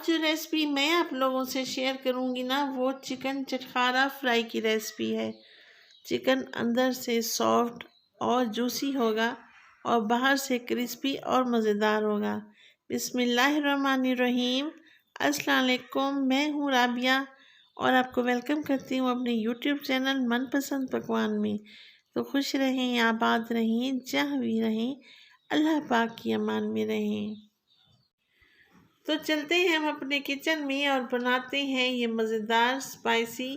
आज जो रेसिपी मैं आप लोगों से शेयर करूंगी ना, वो चिकन चटखारा फ्राई की रेसिपी है। चिकन अंदर से सॉफ्ट और जूसी होगा और बाहर से क्रिस्पी और मज़ेदार होगा। बिस्मिल्लाहिर्रहमानिर्रहीम। अस्सलाम वालेकुम, मैं हूँ राबिया और आपको वेलकम करती हूँ अपने यूट्यूब चैनल मनपसंद पकवान में। तो खुश रहें, आबाद रहें, जहाँ भी रहें, अल्लाह पाक की अमान में रहें। तो चलते हैं हम अपने किचन में और बनाते हैं ये मज़ेदार स्पाइसी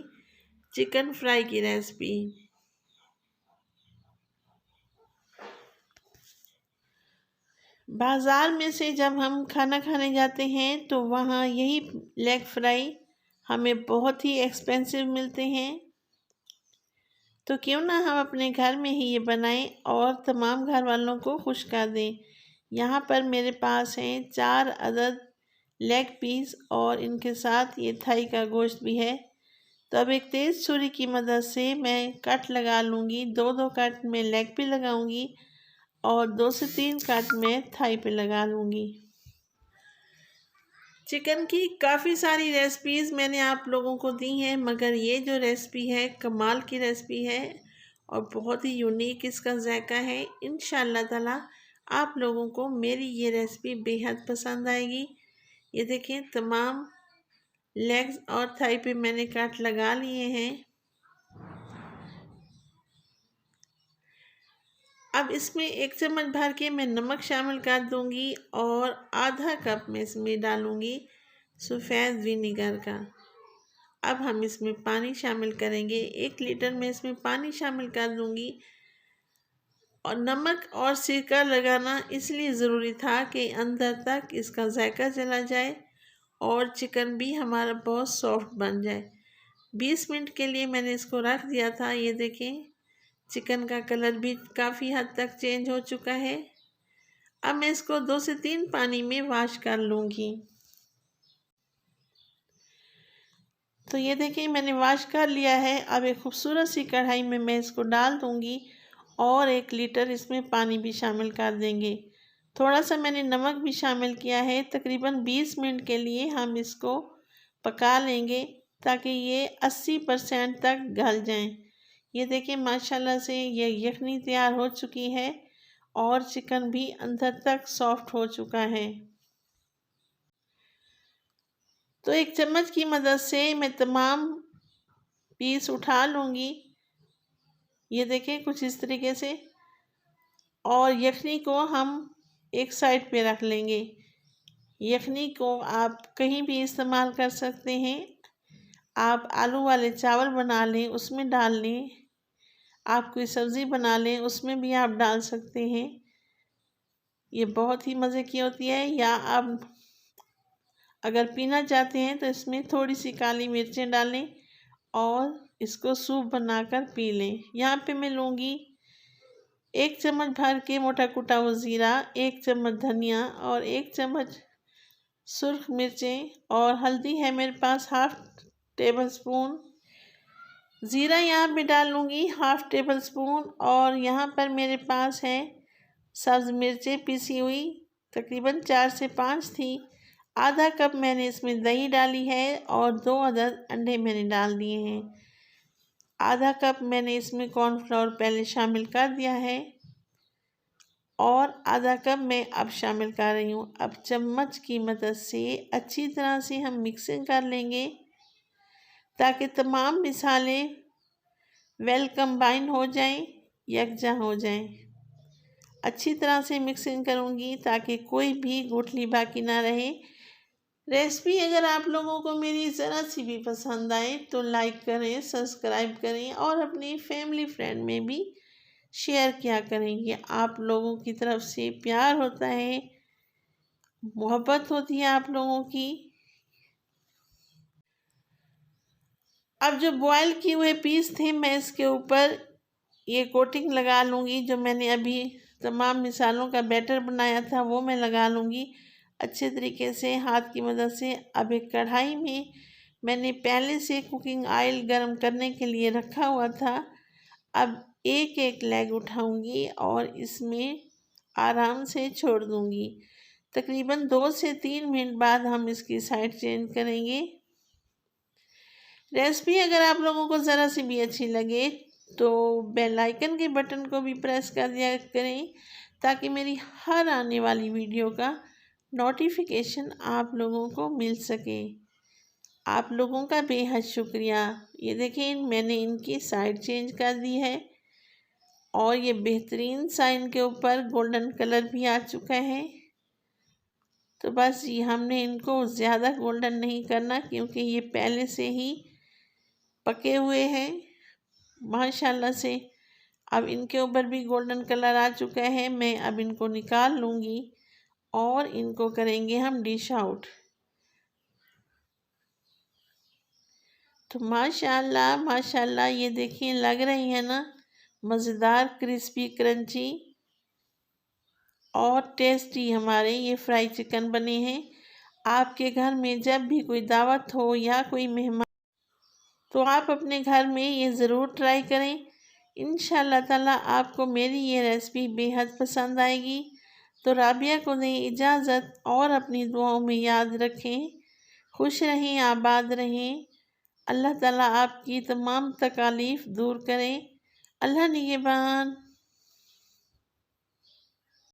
चिकन फ्राई की रेसिपी। बाज़ार में से जब हम खाना खाने जाते हैं तो वहाँ यही लेग फ्राई हमें बहुत ही एक्सपेंसिव मिलते हैं। तो क्यों ना हम अपने घर में ही ये बनाएं और तमाम घर वालों को खुश कर दें। यहाँ पर मेरे पास हैं 4 अदद लेग पीस और इनके साथ ये थाई का गोश्त भी है। तो अब एक तेज़ छुरी की मदद से मैं कट लगा लूँगी। 2-2 कट में लेग पे लगाऊंगी और 2 से 3 कट में थाई पे लगा लूँगी। चिकन की काफ़ी सारी रेसिपीज़ मैंने आप लोगों को दी हैं, मगर ये जो रेसिपी है कमाल की रेसिपी है और बहुत ही यूनिक इसका जायका है। इंशाअल्लाह ताला आप लोगों को मेरी ये रेसिपी बेहद पसंद आएगी। ये देखें, तमाम लेग्स और थाई पे मैंने कट लगा लिए हैं। अब इसमें 1 चम्मच भर के मैं नमक शामिल कर दूंगी और आधा कप में इसमें डालूंगी सफ़ेद विनेगर का। अब हम इसमें पानी शामिल करेंगे। 1 लीटर में इसमें पानी शामिल कर दूंगी। और नमक और सिरका लगाना इसलिए ज़रूरी था कि अंदर तक इसका जायका चला जाए और चिकन भी हमारा बहुत सॉफ्ट बन जाए। 20 मिनट के लिए मैंने इसको रख दिया था। ये देखें, चिकन का कलर भी काफ़ी हद तक चेंज हो चुका है। अब मैं इसको 2 से 3 पानी में वॉश कर लूँगी। तो ये देखिए, मैंने वॉश कर लिया है। अब एक खूबसूरत सी कढ़ाई में मैं इसको डाल दूँगी और 1 लीटर इसमें पानी भी शामिल कर देंगे। थोड़ा सा मैंने नमक भी शामिल किया है। तकरीबन 20 मिनट के लिए हम इसको पका लेंगे ताकि ये 80% तक गल जाएं। ये देखिए, माशाल्लाह से ये यखनी तैयार हो चुकी है और चिकन भी अंदर तक सॉफ्ट हो चुका है। तो 1 चम्मच की मदद से मैं तमाम पीस उठा लूँगी। ये देखें, कुछ इस तरीके से। और यखनी को हम एक साइड पे रख लेंगे। यखनी को आप कहीं भी इस्तेमाल कर सकते हैं। आप आलू वाले चावल बना लें, उसमें डाल लें। आप कोई सब्ज़ी बना लें, उसमें भी आप डाल सकते हैं। ये बहुत ही मज़े की होती है। या आप अगर पीना चाहते हैं तो इसमें थोड़ी सी काली मिर्चें डालें और इसको सूप बनाकर पी लें। यहाँ पे मैं लूँगी 1 चम्मच भर के मोटा कुटा हुआ ज़ीरा, 1 चम्मच धनिया और 1 चम्मच सुर्ख मिर्चें और हल्दी है मेरे पास 1/2 टेबल स्पून। ज़ीरा यहाँ पे डाल लूँगी 1/2 टेबल स्पून और यहाँ पर मेरे पास है सब्ज़ मिर्चें पिसी हुई, तकरीबन 4 से 5 थी। आधा कप मैंने इसमें दही डाली है और 2 अदद अंडे मैंने डाल दिए हैं। आधा कप मैंने इसमें कॉर्नफ्लोर पहले शामिल कर दिया है और आधा कप मैं अब शामिल कर रही हूँ। अब चम्मच की मदद से अच्छी तरह से हम मिक्सिंग कर लेंगे ताकि तमाम मसाले वेल कंबाइन हो जाएं, यकजा हो जाएं। अच्छी तरह से मिक्सिंग करूँगी ताकि कोई भी गुठली बाकी ना रहे। रेसिपी अगर आप लोगों को मेरी ज़रा सी भी पसंद आए तो लाइक करें, सब्सक्राइब करें और अपनी फैमिली फ्रेंड में भी शेयर किया करें। ये आप लोगों की तरफ से प्यार होता है, मोहब्बत होती है आप लोगों की। अब जो बॉयल किए हुए पीस थे, मैं इसके ऊपर ये कोटिंग लगा लूँगी। जो मैंने अभी तमाम मिसालों का बैटर बनाया था वो मैं लगा लूँगी अच्छे तरीके से हाथ की मदद से। अब एक कढ़ाई में मैंने पहले से कुकिंग ऑयल गरम करने के लिए रखा हुआ था। अब एक एक लेग उठाऊंगी और इसमें आराम से छोड़ दूंगी। तकरीबन 2 से 3 मिनट बाद हम इसकी साइड चेंज करेंगे। रेसिपी अगर आप लोगों को ज़रा सी भी अच्छी लगे तो बेल आइकन के बटन को भी प्रेस कर दिया करें, ताकि मेरी हर आने वाली वीडियो का नोटिफिकेशन आप लोगों को मिल सके। आप लोगों का बेहद शुक्रिया। ये देखें, मैंने इनकी साइड चेंज कर दी है और ये बेहतरीन सा इनके ऊपर गोल्डन कलर भी आ चुका है। तो बस ये हमने इनको ज़्यादा गोल्डन नहीं करना, क्योंकि ये पहले से ही पके हुए हैं माशाल्लाह से। अब इनके ऊपर भी गोल्डन कलर आ चुका है। मैं अब इनको निकाल लूँगी और इनको करेंगे हम डिश आउट। तो माशाल्लाह माशाल्लाह, ये देखिए लग रही है ना मज़ेदार, क्रिस्पी, क्रंची और टेस्टी हमारे ये फ्राई चिकन बने हैं। आपके घर में जब भी कोई दावत हो या कोई मेहमान, तो आप अपने घर में ये ज़रूर ट्राई करें। इंशाअल्लाह ताला आपको मेरी ये रेसिपी बेहद पसंद आएगी। तो राबिया को दें इजाज़त और अपनी दुआओं में याद रखें। खुश रहें, आबाद रहें। अल्लाह ताला आपकी तमाम तकालीफ दूर करें। अल्लाह निगहबान।